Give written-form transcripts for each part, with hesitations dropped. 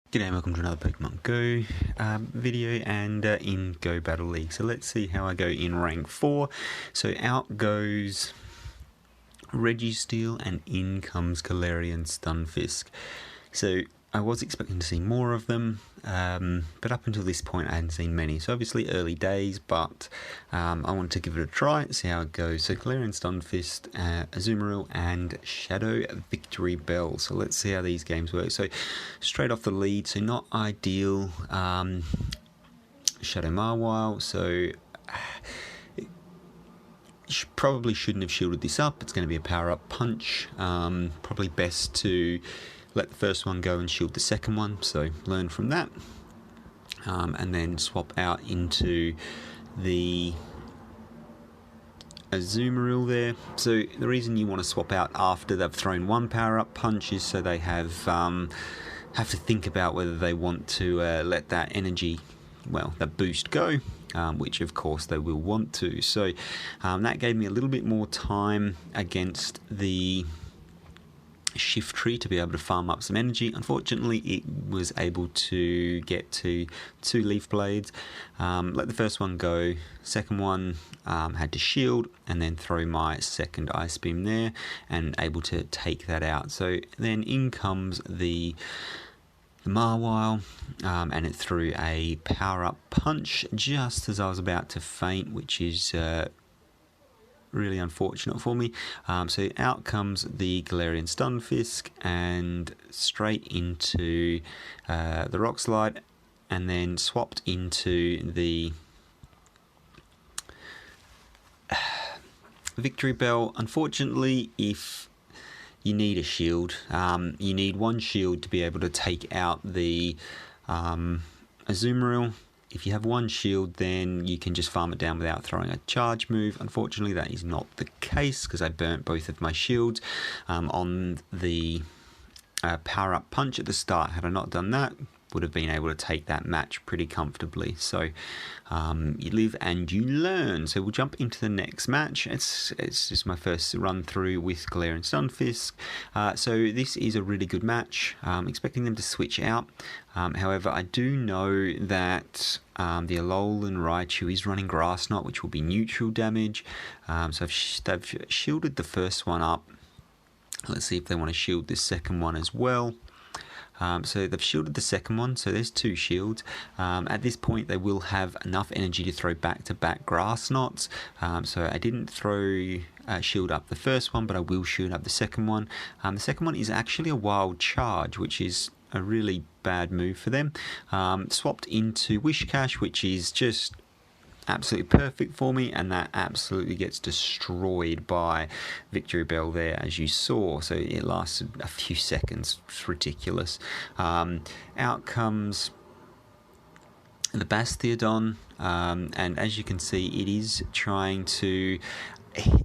G'day and welcome to another Pokemon Go video and in Go Battle League. So let's see how I go in rank 4. So out goes Registeel and in comes Galarian Stunfisk. So I was expecting to see more of them, but up until this point I hadn't seen many. So obviously early days, but I want to give it a try, see how it goes. So Galarian Stunfisk, Azumarill and Shadow Victreebel. So let's see how these games work. So straight off the lead, so not ideal. Shadow Mawile, so probably shouldn't have shielded this up. It's going to be a power-up punch. Probably best to let the first one go and shield the second one, so learn from that. And then swap out into the Azumarill there. So the reason you want to swap out after they've thrown one power-up punch is so they have to think about whether they want to let that energy, well, that boost go, which of course they will want to. So that gave me a little bit more time against the Shift Tree to be able to farm up some energy. Unfortunately, it was able to get to 2 Leaf Blades. Let the first one go. Second one had to shield and then throw my second Ice Beam there and able to take that out. So then in comes the Mawile, and it threw a power-up punch just as I was about to faint, which is really unfortunate for me. So out comes the Galarian Stunfisk and straight into the Rock Slide, and then swapped into the Victreebel. Unfortunately, if you need a shield, you need one shield to be able to take out the Azumarill. If you have one shield, then you can just farm it down without throwing a charge move. Unfortunately, that is not the case because I burnt both of my shields on the power-up punch at the start. Had I not done that, would have been able to take that match pretty comfortably. So you live and you learn. So we'll jump into the next match. It's just my first run through with Galarian Stunfisk. So this is a really good match. Expecting them to switch out. However, I do know that the Alolan Raichu is running Grass Knot, which will be neutral damage. So they've shielded the first one up. Let's see if they want to shield this second one as well. So they've shielded the second one, so there's 2 shields. At this point they will have enough energy to throw back-to-back Grass Knots. So I didn't throw shield up the first one, but I will shield up the second one. The second one is actually a Wild Charge, which is a really bad move for them. Swapped into Whiscash, which is just absolutely perfect for me, and that absolutely gets destroyed by Victreebel there, as you saw. So it lasted a few seconds. It's ridiculous. Out comes the Bastiodon, and as you can see, it is trying to...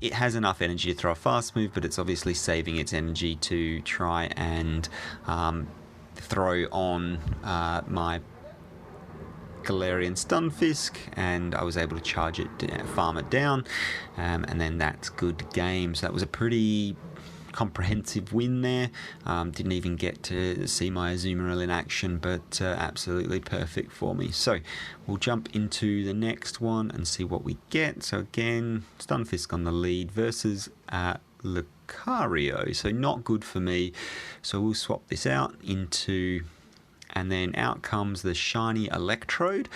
It has enough energy to throw a fast move, but it's obviously saving its energy to try and throw on my Galarian Stunfisk, and I was able to charge it, farm it down, and then that's good game. So that was a pretty comprehensive win there. Didn't even get to see my Azumarill in action, but absolutely perfect for me. So we'll jump into the next one and see what we get. So again, Stunfisk on the lead versus Lucario, so not good for me. So we'll swap this out into... And then out comes the shiny Electrode.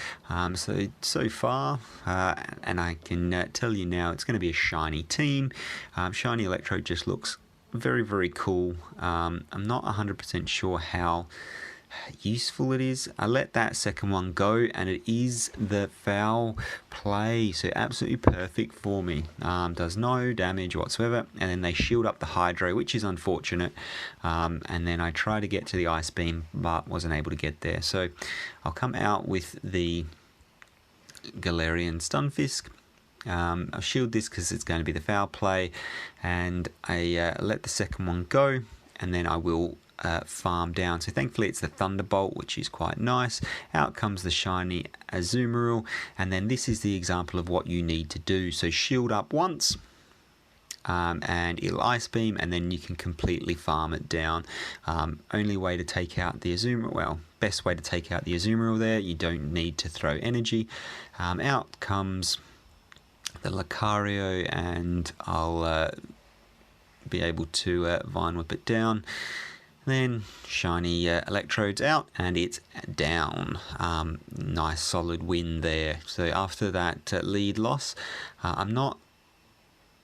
So far, and I can tell you now, it's going to be a shiny team. Shiny Electrode just looks very, very cool. I'm not 100% sure how useful it is. I let that second one go, and it is the foul play, so absolutely perfect for me. Does no damage whatsoever, and then they shield up the Hydro, which is unfortunate, and then I try to get to the Ice Beam but wasn't able to get there. So I'll come out with the Galarian Stunfisk. I'll shield this because it's going to be the foul play, and I let the second one go, and then I will farm down. So thankfully it's the Thunderbolt, which is quite nice. Out comes the shiny Azumarill, and then this is the example of what you need to do. So shield up once, and it'll Ice Beam, and then you can completely farm it down. Only way to take out the Azumarill, well, best way to take out the Azumarill there. You don't need to throw energy. Out comes the Lucario, and I'll be able to Vine Whip it down. Then shiny Electrodes out, and it's down. Nice solid win there. So after that lead loss, I'm not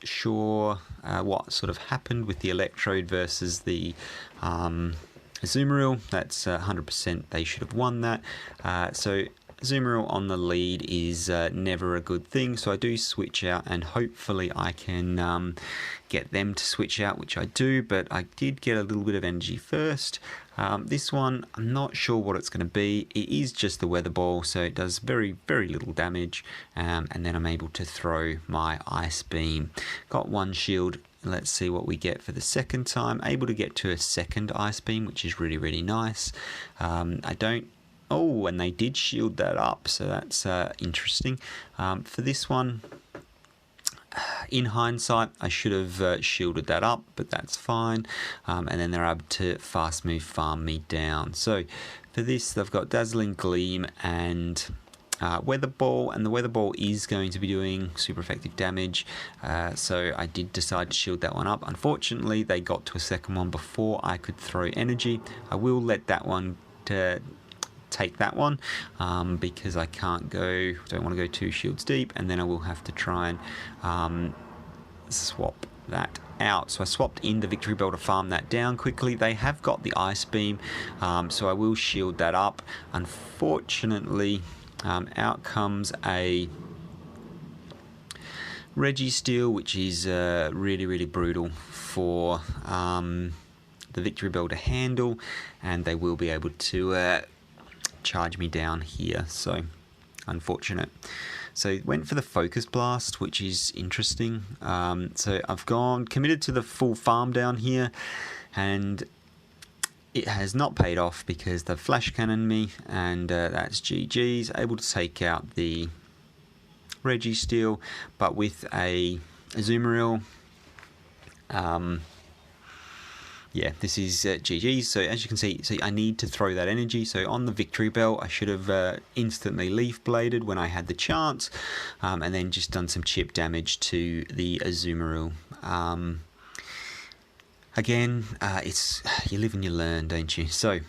sure what sort of happened with the Electrode versus the Azumarill. That's 100% they should have won that. So Azumarill on the lead is never a good thing, so I do switch out, and hopefully I can get them to switch out, which I do, but I did get a little bit of energy first. This one, I'm not sure what it's going to be. It is just the Weather Ball, so it does very, very little damage, and then I'm able to throw my Ice Beam. Got one shield. Let's see what we get for the second time. Able to get to a second Ice Beam, which is really, really nice. Oh, and they did shield that up, so that's interesting. For this one, in hindsight, I should have shielded that up, but that's fine. And then they're able to fast move farm me down. So for this, they've got Dazzling Gleam and Weather Ball, and the Weather Ball is going to be doing super effective damage. So I did decide to shield that one up. Unfortunately, they got to a second one before I could throw energy. I will let that one take that one because I don't want to go 2 shields deep, and then I will have to try and swap that out. So I swapped in the Victreebel to farm that down quickly. They have got the Ice Beam, so I will shield that up. Unfortunately, out comes a Registeel, which is really, really brutal for the Victreebel to handle, and they will be able to charge me down here, so unfortunate. So went for the Focus Blast, which is interesting. So I've committed to the full farm down here, and it has not paid off because they've Flash Cannon me, and that's GG's. Able to take out the Registeel, but with a Azumarill, yeah, this is GG's. So as you can see, I need to throw that energy. So on the Victreebel, I should have instantly Leaf Bladed when I had the chance, and then just done some chip damage to the Azumarill. Again, it's you live and you learn, don't you? So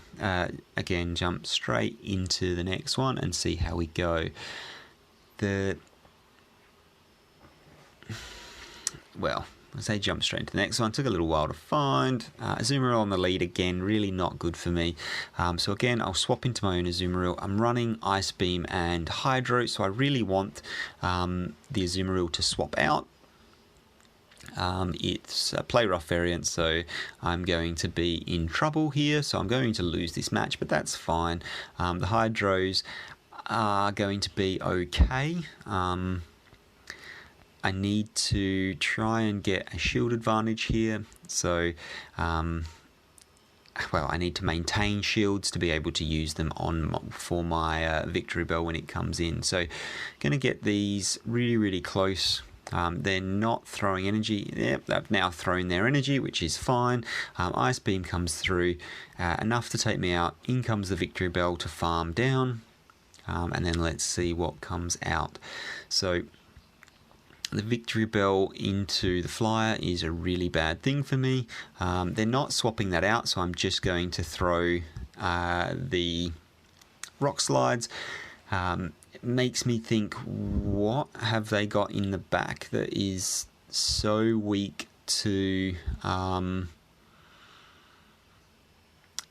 again, jump straight into the next one and see how we go. I say jump straight into the next one. Took a little while to find. Azumarill on the lead again, really not good for me. So again, I'll swap into my own Azumarill. I'm running Ice Beam and Hydro, so I really want the Azumarill to swap out. It's a play rough variant, so I'm going to be in trouble here. So I'm going to lose this match, but that's fine. The Hydros are going to be okay. I need to try and get a shield advantage here, so I need to maintain shields to be able to use them for my Victreebel when it comes in. So going to get these really, really close. They're not throwing energy. Yep, they've now thrown their energy, which is fine. Ice Beam comes through, enough to take me out. In comes the Victreebel to farm down, and then let's see what comes out. So the Victreebel into the Flyer is a really bad thing for me. They're not swapping that out, so I'm just going to throw the Rock Slides. It makes me think, what have they got in the back that is so weak to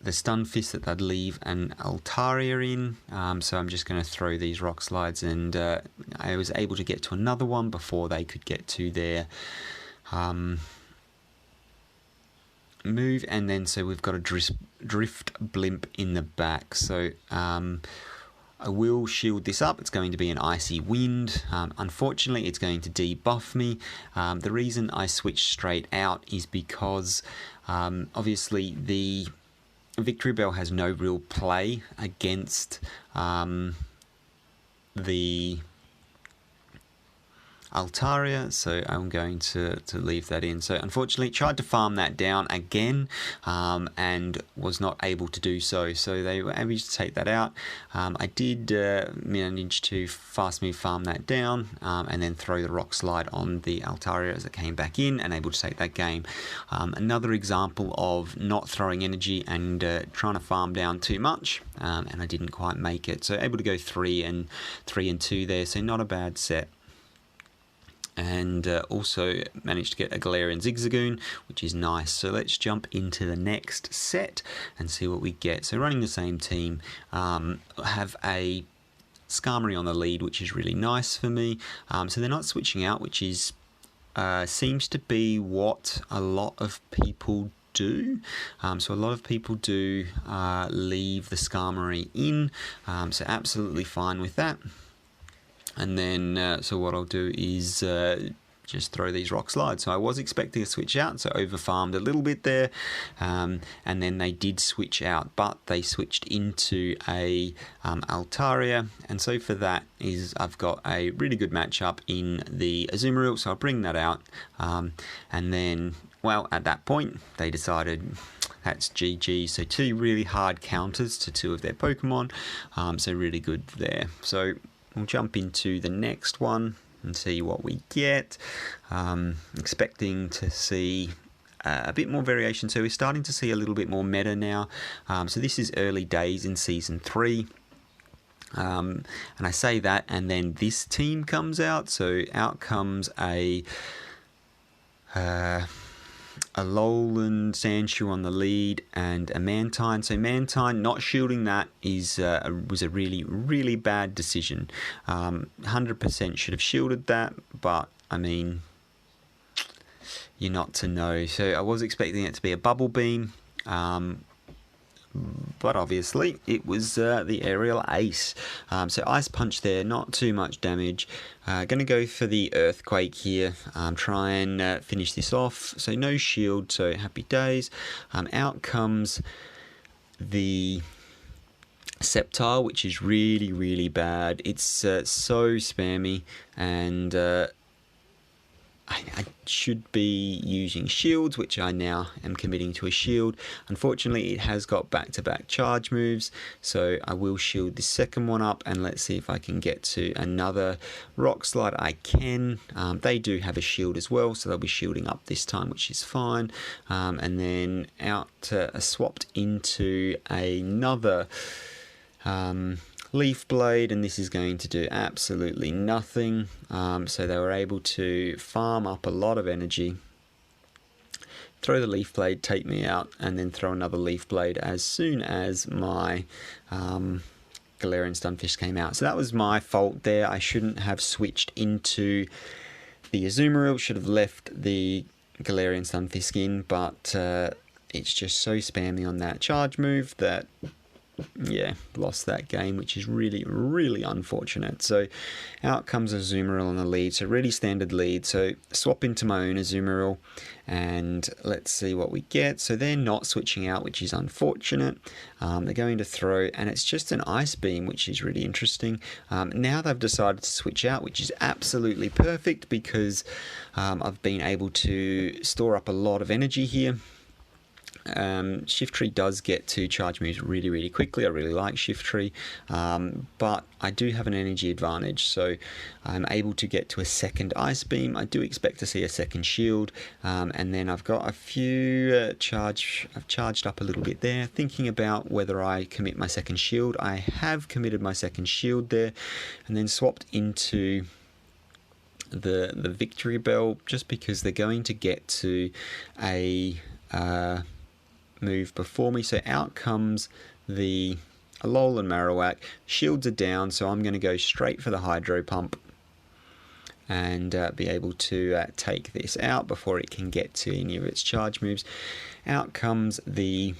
the Stunfisk that they'd leave an Altaria in? So I'm just going to throw these Rock Slides, and I was able to get to another one before they could get to their move, and then so we've got a Drift Blimp in the back. So I will shield this up. It's going to be an Icy Wind. Unfortunately, it's going to debuff me. The reason I switched straight out is because obviously the Victreebel has no real play against the Altaria, so I'm going to leave that in. So unfortunately tried to farm that down again and was not able to do so, so they were able to take that out. I did manage to fast move farm that down and then throw the Rock Slide on the Altaria as it came back in and able to take that game. Another example of not throwing energy and trying to farm down too much, and I didn't quite make it, so able to go 3 and 2 there, so not a bad set. And also managed to get a Galarian Zigzagoon, which is nice. So let's jump into the next set and see what we get. So running the same team, have a Skarmory on the lead, which is really nice for me. So they're not switching out, which is seems to be what a lot of people do. So a lot of people do leave the Skarmory in, so absolutely fine with that. And then, so what I'll do is just throw these Rock Slides. So I was expecting a switch out, so over farmed a little bit there, and then they did switch out, but they switched into a Altaria, and so for that is I've got a really good matchup in the Azumarill, so I'll bring that out, and then, well, at that point they decided that's GG, so 2 really hard counters to 2 of their Pokemon, so really good there. So we'll jump into the next one and see what we get. Expecting to see a bit more variation, so we're starting to see a little bit more meta now. So this is early days in Season 3. And I say that, and then this team comes out, so out comes a Alolan Sandshrew on the lead and a Mantine. So Mantine not shielding that is was a really, really bad decision. 100% should have shielded that, but I mean, you're not to know. So I was expecting it to be a Bubble Beam, but obviously it was the Aerial Ace. So Ice Punch there, not too much damage. Going to go for the Earthquake here, try and finish this off. So no shield, so happy days. Out comes the Sceptile, which is really, really bad. It's so spammy, and I should be using shields, which I now am committing to a shield. Unfortunately, it has got back-to-back charge moves, so I will shield the second one up, and let's see if I can get to another Rock Slide. I can. They do have a shield as well, so they'll be shielding up this time, which is fine. And then out swapped into another Leaf Blade, and this is going to do absolutely nothing. So they were able to farm up a lot of energy, throw the Leaf Blade, take me out, and then throw another Leaf Blade as soon as my Galarian Stunfisk came out. So that was my fault there. I shouldn't have switched into the Azumarill, should have left the Galarian Stunfisk in, but it's just so spammy on that charge move that, yeah, lost that game, which is really, really unfortunate. So out comes Azumarill on the lead, so really standard lead. So swap into my own Azumarill, and let's see what we get. So they're not switching out, which is unfortunate. They're going to throw, and it's just an Ice Beam, which is really interesting. Now they've decided to switch out, which is absolutely perfect, because I've been able to store up a lot of energy here. Shiftry does get to charge moves really, really quickly. I really like Shiftry, but I do have an energy advantage, so I'm able to get to a second Ice Beam. I do expect to see a second Shield, and then I've got a few I've charged up a little bit there, thinking about whether I commit my second Shield. I have committed my second Shield there, and then swapped into the Victreebel, just because they're going to get to a move before me. So out comes the Alolan Marowak. Shields are down, so I'm going to go straight for the Hydro Pump and be able to take this out before it can get to any of its charge moves. Out comes the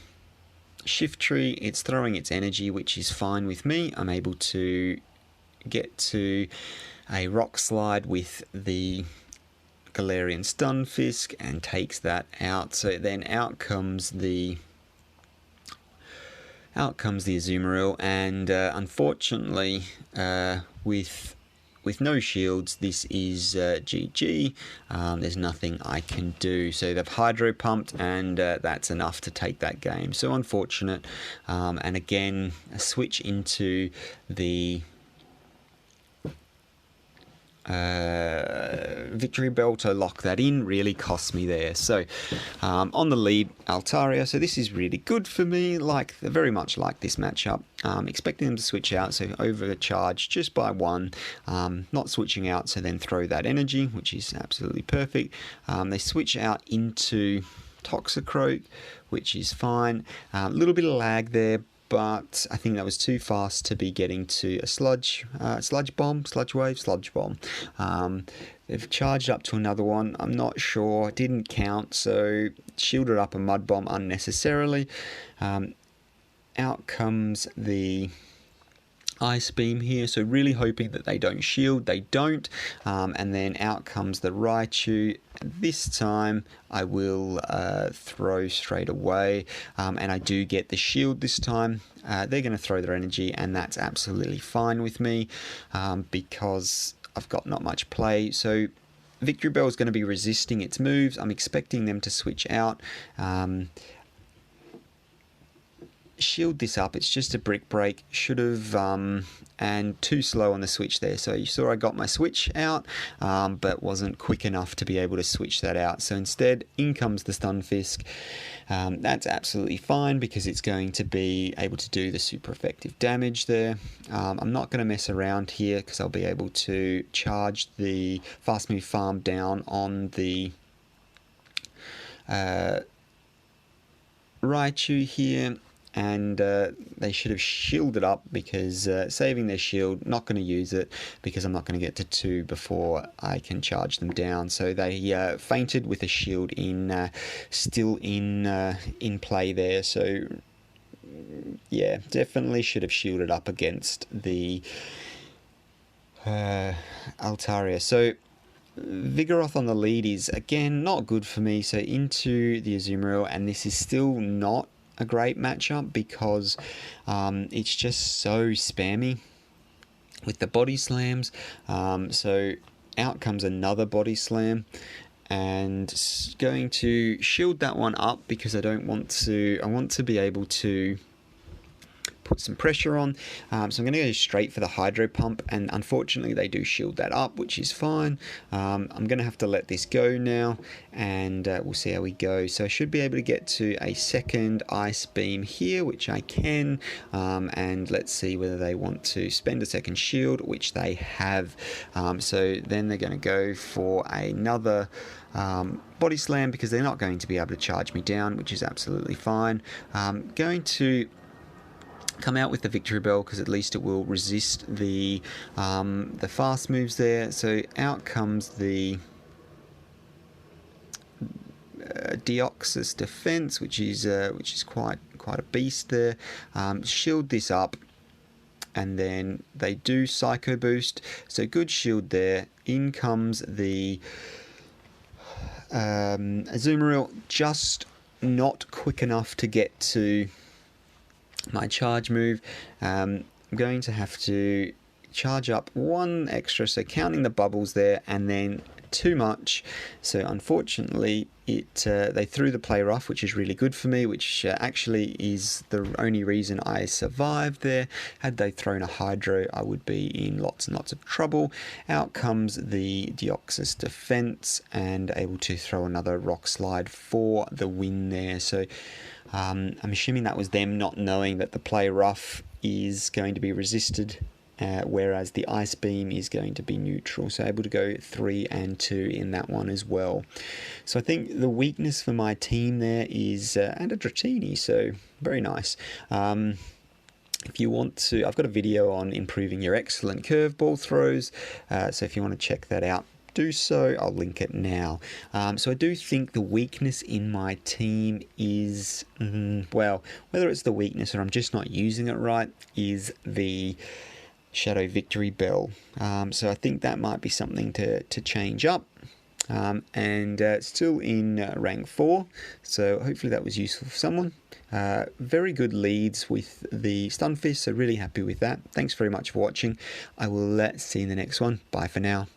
Shiftry. It's throwing its energy, which is fine with me. I'm able to get to a Rock Slide with the Galarian Stunfisk and takes that out. So then out comes the Azumarill, and unfortunately with with no shields, this is GG. There's nothing I can do. So they've hydro pumped, and that's enough to take that game. So unfortunate. And again, a switch into the Victreebel to lock that in really cost me there. So on the lead, Altaria. So this is really good for me, very much like this matchup. Expecting them to switch out, so overcharge just by 1, not switching out, so then throw that energy, which is absolutely perfect. They switch out into Toxicroak, which is fine. A little bit of lag there, but I think that was too fast to be getting to a sludge bomb. They've charged up to another one. I'm not sure. It didn't count, so shielded up a mud bomb unnecessarily. Out comes the Ice Beam here, so really hoping that they don't shield. They don't, and then out comes the Raichu. This time I will throw straight away, and I do get the shield this time. They're going to throw their energy, and that's absolutely fine with me, because I've got not much play. So Victreebel is going to be resisting its moves. I'm expecting them to switch out. Shield this up. It's just a brick break. Should have, and too slow on the switch there. So you saw I got my switch out, but wasn't quick enough to be able to switch that out. So instead, in comes the Stunfisk. That's absolutely fine because it's going to be able to do the super effective damage there. I'm not going to mess around here because I'll be able to charge the fast move farm down on the Raichu here. And they should have shielded up because saving their shield, not going to use it because I'm not going to get to 2 before I can charge them down. So they fainted with a shield still in play there. So yeah, definitely should have shielded up against the Altaria. So Vigoroth on the lead is again not good for me. So into the Azumarill, and this is still not a great matchup because it's just so spammy with the body slams. So out comes another body slam, and going to shield that one up because I want to be able to put some pressure on. So I'm going to go straight for the hydro pump, and unfortunately they do shield that up, which is fine. I'm going to have to let this go now, and we'll see how we go. So I should be able to get to a second Ice Beam here, which I can, and let's see whether they want to spend a second shield, which they have. So then they're going to go for another body slam because they're not going to be able to charge me down, which is absolutely fine. Going to come out with the Victreebel because at least it will resist the fast moves there. So out comes the Deoxys defense, which is quite a beast there. Shield this up, and then they do Psycho Boost. So good shield there. In comes the Azumarill, just not quick enough to get to my charge move. I'm going to have to charge up 1 extra, so counting the bubbles there, and then too much. So unfortunately they threw the play rough, which is really good for me, which actually is the only reason I survived there. Had they thrown a hydro, I would be in lots and lots of trouble. Out comes the Deoxys defense, and able to throw another rock slide for the win there. So I'm assuming that was them not knowing that the play rough is going to be resisted, whereas the Ice Beam is going to be neutral. So able to go 3 and 2 in that one as well. So I think the weakness for my team there is and a Dratini, so very nice. If you want to, I've got a video on improving your excellent curveball throws, so if you want to check that out, do so. I'll link it now. So I do think the weakness in my team is, well, whether it's the weakness or I'm just not using it right, is the Shadow Victreebel. So I think that might be something to change up. and still in rank 4, so hopefully that was useful for someone. Very good leads with the Stunfisk, so really happy with that. Thanks very much for watching. I will see you in the next one. Bye for now.